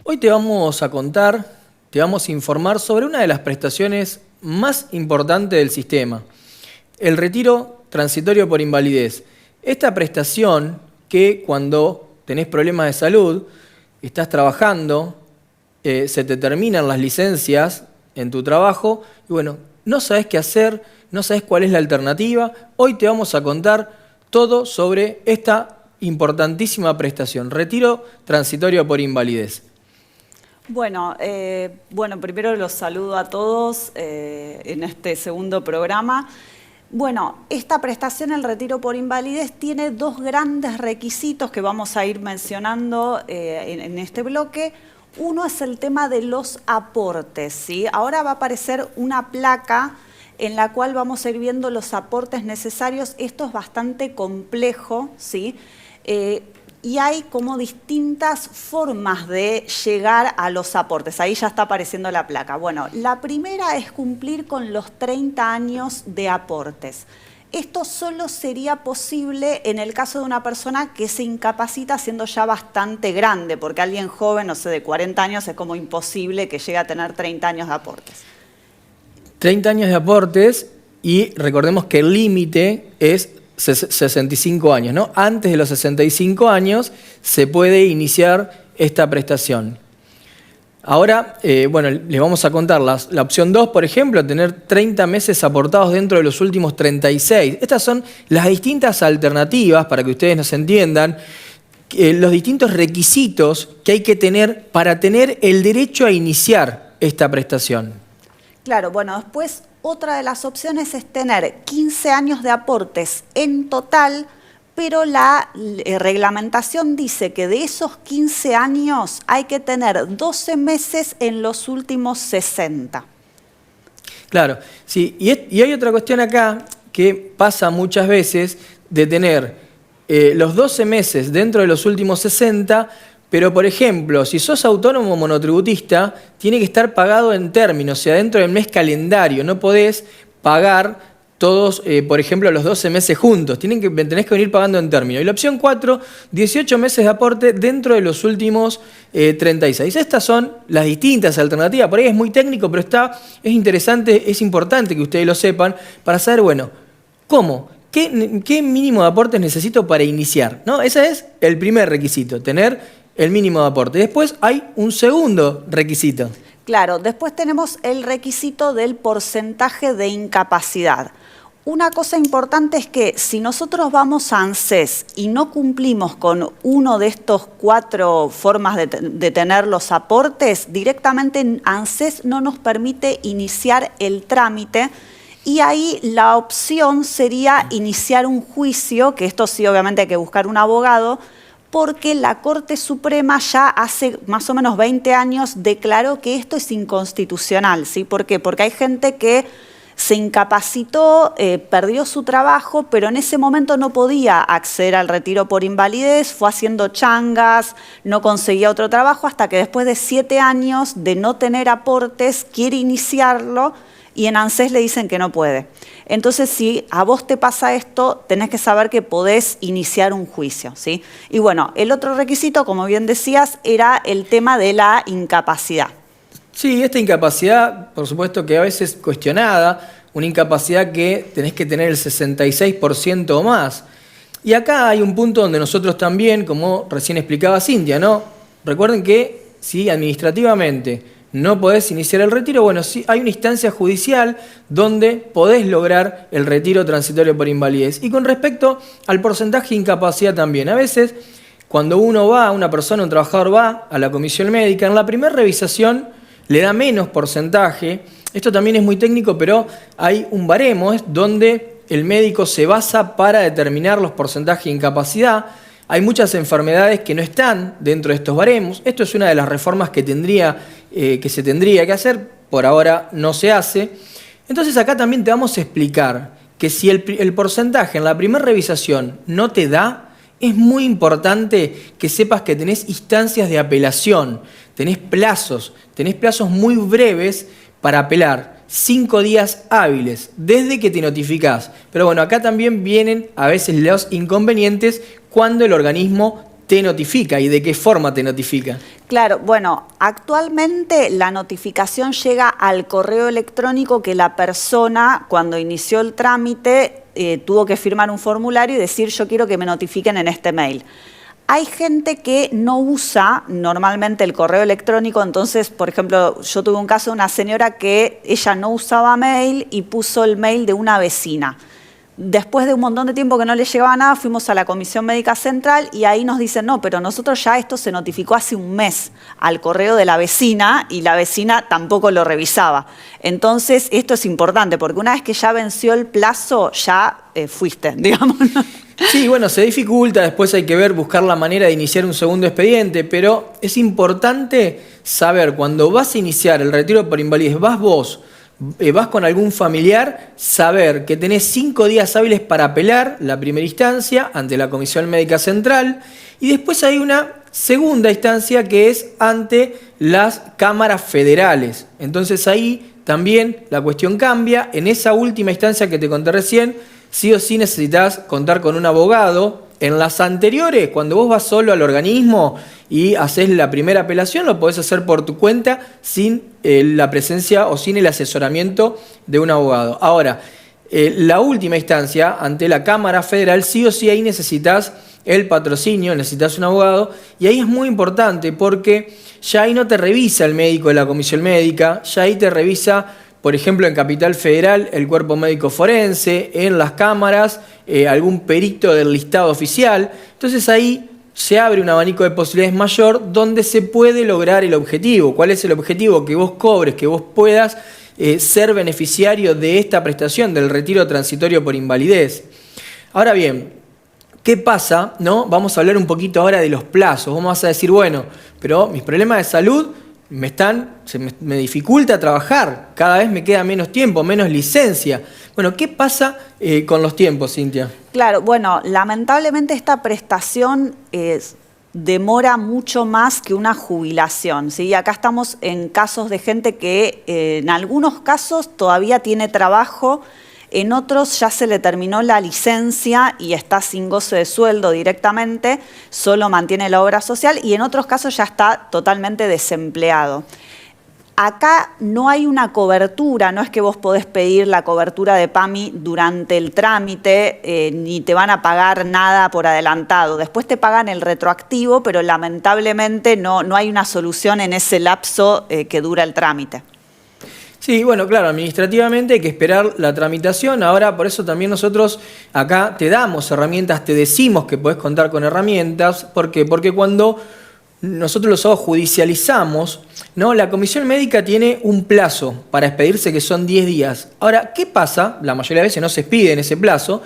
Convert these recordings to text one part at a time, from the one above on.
Hoy te vamos a contar, te vamos a informar sobre una de las prestaciones más importantes del sistema, el retiro transitorio por invalidez. Esta prestación que cuando tenés problemas de salud, estás trabajando, se te terminan las licencias en tu trabajo y bueno, no sabés qué hacer, no sabés cuál es la alternativa. Hoy te vamos a contar todo sobre esta importantísima prestación, retiro transitorio por invalidez. Bueno, primero los saludo a todos en este segundo programa. Bueno, esta prestación, el retiro por invalidez, tiene dos grandes requisitos que vamos a ir mencionando en este bloque. Uno es el tema de los aportes, ¿sí? Ahora va a aparecer una placa en la cual vamos a ir viendo los aportes necesarios. Esto es bastante complejo, ¿sí? Y hay como distintas formas de llegar a los aportes. Ahí ya está apareciendo la placa. Bueno, la primera es cumplir con los 30 años de aportes. Esto solo sería posible en el caso de una persona que se incapacita siendo ya bastante grande, porque alguien joven, no sé, de 40 años es como imposible que llegue a tener 30 años de aportes. 30 años de aportes y recordemos que el límite es 65 años, ¿no? Antes de los 65 años se puede iniciar esta prestación. Ahora, bueno, les vamos a contar la opción 2, por ejemplo, tener 30 meses aportados dentro de los últimos 36. Estas son las distintas alternativas, para que ustedes nos entiendan, los distintos requisitos que hay que tener para tener el derecho a iniciar esta prestación. Claro, bueno, después otra de las opciones es tener 15 años de aportes en total, pero la reglamentación dice que de esos 15 años hay que tener 12 meses en los últimos 60. Claro, sí, y hay otra cuestión acá que pasa muchas veces de tener los 12 meses dentro de los últimos 60, pero, por ejemplo, si sos autónomo o monotributista, tiene que estar pagado en términos, o sea, dentro del mes calendario. No podés pagar todos, por ejemplo, los 12 meses juntos. Tenés que venir pagando en términos. Y la opción 4, 18 meses de aporte dentro de los últimos 36. Estas son las distintas alternativas. Por ahí es muy técnico, pero es interesante, es importante que ustedes lo sepan para saber, bueno, ¿cómo? ¿Qué mínimo de aportes necesito para iniciar? ¿No? Ese es el primer requisito, tener el mínimo de aporte. Después hay un segundo requisito. Claro, después tenemos el requisito del porcentaje de incapacidad. Una cosa importante es que si nosotros vamos a ANSES y no cumplimos con uno de estos 4 formas de tener los aportes, directamente ANSES no nos permite iniciar el trámite. Y ahí la opción sería iniciar un juicio, que esto sí obviamente hay que buscar un abogado, porque la Corte Suprema ya hace más o menos 20 años declaró que esto es inconstitucional, ¿sí? ¿Por qué? Porque hay gente que se incapacitó, perdió su trabajo, pero en ese momento no podía acceder al retiro por invalidez, fue haciendo changas, no conseguía otro trabajo, hasta que después de 7 años de no tener aportes, quiere iniciarlo y en ANSES le dicen que no puede. Entonces, si a vos te pasa esto, tenés que saber que podés iniciar un juicio, ¿sí? Y bueno, el otro requisito, como bien decías, era el tema de la incapacidad. Sí, esta incapacidad, por supuesto que a veces cuestionada, una incapacidad que tenés que tener el 66% o más. Y acá hay un punto donde nosotros también, como recién explicaba Cintia, ¿no? Recuerden que si administrativamente no podés iniciar el retiro, bueno, sí hay una instancia judicial donde podés lograr el retiro transitorio por invalidez. Y con respecto al porcentaje de incapacidad también, a veces cuando una persona, un trabajador va a la comisión médica, en la primera revisación le da menos porcentaje. Esto también es muy técnico, pero hay un baremo donde el médico se basa para determinar los porcentajes de incapacidad. Hay muchas enfermedades que no están dentro de estos baremos. Esto es una de las reformas que se tendría que hacer, por ahora no se hace. Entonces acá también te vamos a explicar que si el porcentaje en la primera revisación no te da, es muy importante que sepas que tenés instancias de apelación, tenés plazos muy breves para apelar, 5 días hábiles desde que te notificás. Pero bueno, acá también vienen a veces los inconvenientes cuando el organismo te notifica y de qué forma te notifica. Claro, bueno, actualmente la notificación llega al correo electrónico que la persona, cuando inició el trámite, tuvo que firmar un formulario y decir yo quiero que me notifiquen en este mail. Hay gente que no usa normalmente el correo electrónico, entonces, por ejemplo, yo tuve un caso de una señora que ella no usaba mail y puso el mail de una vecina. Después de un montón de tiempo que no le llegaba nada, fuimos a la Comisión Médica Central y ahí nos dicen, no, pero nosotros ya esto se notificó hace un mes al correo de la vecina y la vecina tampoco lo revisaba. Entonces, esto es importante porque una vez que ya venció el plazo, ya fuiste, digamos, ¿no? Sí, bueno, se dificulta, después hay que buscar la manera de iniciar un segundo expediente, pero es importante saber, cuando vas a iniciar el retiro por invalidez, vas vos, vas con algún familiar, saber que tenés 5 días hábiles para apelar la primera instancia ante la Comisión Médica Central y después hay una segunda instancia que es ante las cámaras federales. Entonces ahí también la cuestión cambia. En esa última instancia que te conté recién, sí o sí necesitas contar con un abogado. En las anteriores, cuando vos vas solo al organismo y haces la primera apelación, lo podés hacer por tu cuenta sin la presencia o sin el asesoramiento de un abogado. Ahora, la última instancia, ante la Cámara Federal, sí o sí ahí necesitas el patrocinio, necesitas un abogado, y ahí es muy importante porque ya ahí no te revisa el médico de la comisión médica, ya ahí te revisa, por ejemplo, en Capital Federal, el cuerpo médico forense, en las cámaras, algún perito del listado oficial. Entonces ahí se abre un abanico de posibilidades mayor donde se puede lograr el objetivo. ¿Cuál es el objetivo? Que vos cobres, que vos puedas ser beneficiario de esta prestación, del retiro transitorio por invalidez. Ahora bien, ¿qué pasa? ¿No? Vamos a hablar un poquito ahora de los plazos. Vamos a decir, bueno, pero mis problemas de salud me dificulta trabajar, cada vez me queda menos tiempo, menos licencia. Bueno, ¿qué pasa con los tiempos, Cintia? Claro, bueno, lamentablemente esta prestación demora mucho más que una jubilación, ¿sí? Acá estamos en casos de gente que en algunos casos todavía tiene trabajo, en otros ya se le terminó la licencia y está sin goce de sueldo directamente, solo mantiene la obra social y en otros casos ya está totalmente desempleado. Acá no hay una cobertura, no es que vos podés pedir la cobertura de PAMI durante el trámite, ni te van a pagar nada por adelantado. Después te pagan el retroactivo, pero lamentablemente no hay una solución en ese lapso que dura el trámite. Sí, bueno, claro, administrativamente hay que esperar la tramitación. Ahora, por eso también nosotros acá te damos herramientas, te decimos que podés contar con herramientas. ¿Por qué? Porque cuando nosotros los abogados judicializamos, ¿no? La comisión médica tiene un plazo para expedirse que son 10 días. Ahora, ¿qué pasa? La mayoría de veces no se expide en ese plazo,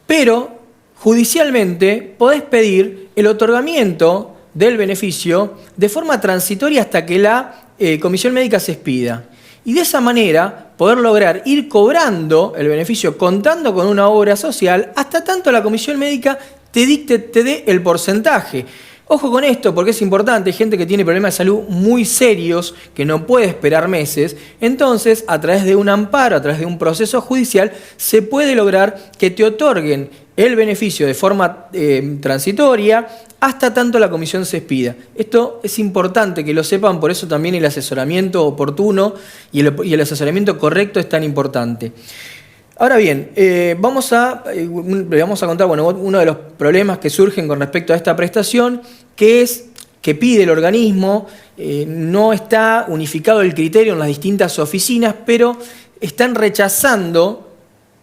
pero judicialmente podés pedir el otorgamiento del beneficio de forma transitoria hasta que la comisión médica se expida. Y de esa manera poder lograr ir cobrando el beneficio contando con una obra social hasta tanto la comisión médica te dé el porcentaje. Ojo con esto porque es importante, hay gente que tiene problemas de salud muy serios, que no puede esperar meses, entonces a través de un amparo, a través de un proceso judicial, se puede lograr que te otorguen el beneficio de forma transitoria hasta tanto la comisión se expida. Esto es importante que lo sepan, por eso también el asesoramiento oportuno y el asesoramiento correcto es tan importante. Ahora bien, vamos a contar uno de los problemas que surgen con respecto a esta prestación, que es que pide el organismo, no está unificado el criterio en las distintas oficinas, pero están rechazando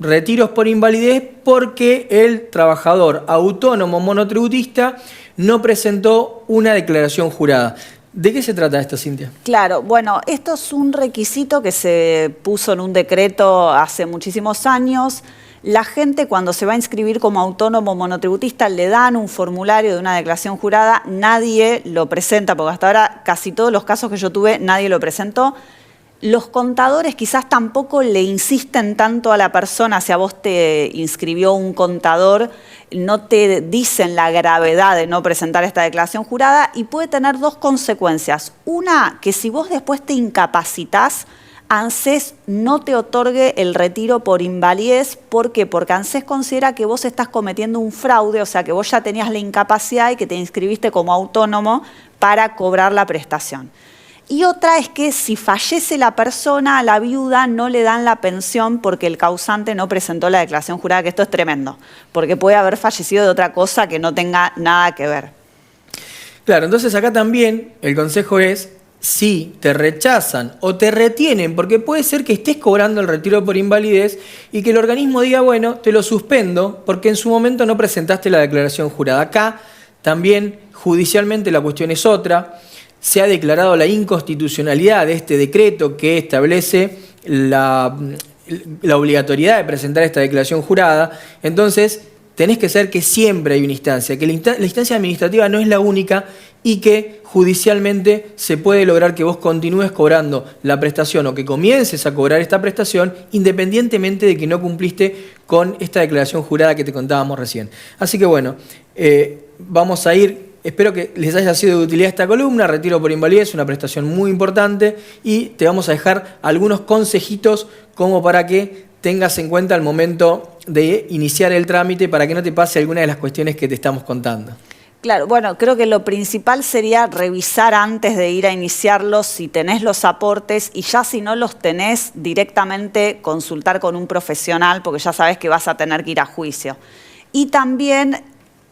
retiros por invalidez porque el trabajador autónomo monotributista no presentó una declaración jurada. ¿De qué se trata esto, Cintia? Claro, bueno, esto es un requisito que se puso en un decreto hace muchísimos años. La gente cuando se va a inscribir como autónomo monotributista le dan un formulario de una declaración jurada, nadie lo presenta, porque hasta ahora casi todos los casos que yo tuve nadie lo presentó. Los contadores quizás tampoco le insisten tanto a la persona, si a vos te inscribió un contador, no te dicen la gravedad de no presentar esta declaración jurada y puede tener dos consecuencias. Una, que si vos después te incapacitás, ANSES no te otorgue el retiro por invalidez. ¿Por qué? Porque ANSES considera que vos estás cometiendo un fraude, o sea, que vos ya tenías la incapacidad y que te inscribiste como autónomo para cobrar la prestación. Y otra es que si fallece la persona, a la viuda no le dan la pensión porque el causante no presentó la declaración jurada, que esto es tremendo, porque puede haber fallecido de otra cosa que no tenga nada que ver. Claro, entonces acá también el consejo es, si te rechazan o te retienen, porque puede ser que estés cobrando el retiro por invalidez y que el organismo diga, bueno, te lo suspendo porque en su momento no presentaste la declaración jurada. Acá también judicialmente la cuestión es otra. Se ha declarado la inconstitucionalidad de este decreto que establece la obligatoriedad de presentar esta declaración jurada. Entonces, tenés que saber que siempre hay una instancia, que la instancia administrativa no es la única y que judicialmente se puede lograr que vos continúes cobrando la prestación o que comiences a cobrar esta prestación independientemente de que no cumpliste con esta declaración jurada que te contábamos recién. Así que bueno, vamos a ir. Espero que les haya sido de utilidad esta columna. Retiro por invalidez, una prestación muy importante, y te vamos a dejar algunos consejitos como para que tengas en cuenta al momento de iniciar el trámite para que no te pase alguna de las cuestiones que te estamos contando. Claro, bueno, creo que lo principal sería revisar antes de ir a iniciarlos si tenés los aportes y ya si no los tenés, directamente consultar con un profesional porque ya sabes que vas a tener que ir a juicio. Y también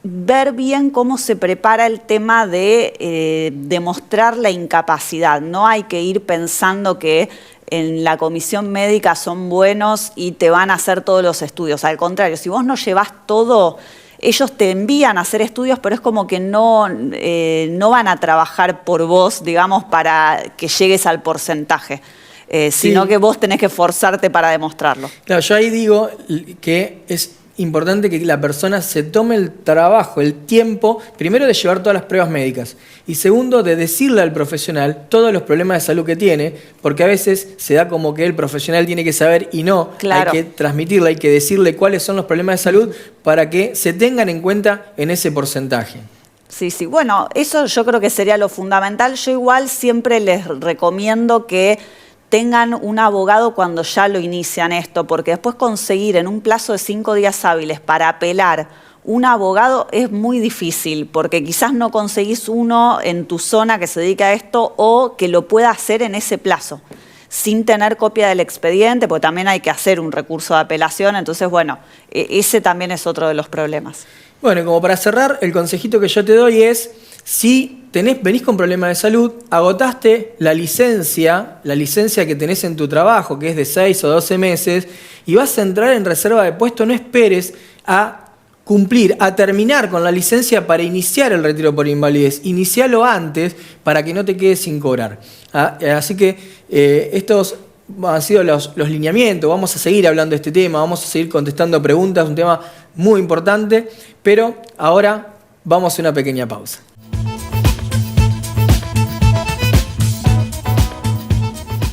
ver bien cómo se prepara el tema de demostrar la incapacidad. No hay que ir pensando que en la comisión médica son buenos y te van a hacer todos los estudios. Al contrario, si vos no llevas todo, ellos te envían a hacer estudios, pero es como que no van a trabajar por vos, digamos, para que llegues al porcentaje, sino que vos tenés que esforzarte para demostrarlo. Claro, yo ahí digo que es importante que la persona se tome el trabajo, el tiempo, primero de llevar todas las pruebas médicas y segundo de decirle al profesional todos los problemas de salud que tiene, porque a veces se da como que el profesional tiene que saber y no, claro. Hay que transmitirle, hay que decirle cuáles son los problemas de salud para que se tengan en cuenta en ese porcentaje. Sí, sí. Bueno, eso yo creo que sería lo fundamental. Yo igual siempre les recomiendo que tengan un abogado cuando ya lo inician esto, porque después conseguir en un plazo de 5 días hábiles para apelar un abogado es muy difícil, porque quizás no conseguís uno en tu zona que se dedique a esto o que lo pueda hacer en ese plazo, sin tener copia del expediente, porque también hay que hacer un recurso de apelación. Entonces, bueno, ese también es otro de los problemas. Bueno, y como para cerrar, el consejito que yo te doy es, si venís con problemas de salud, agotaste la licencia que tenés en tu trabajo, que es de 6 o 12 meses, y vas a entrar en reserva de puesto, no esperes a cumplir, a terminar con la licencia para iniciar el retiro por invalidez. Inicialo antes para que no te quedes sin cobrar. Así que estos han sido los lineamientos. Vamos a seguir hablando de este tema, vamos a seguir contestando preguntas, un tema muy importante, pero ahora vamos a una pequeña pausa.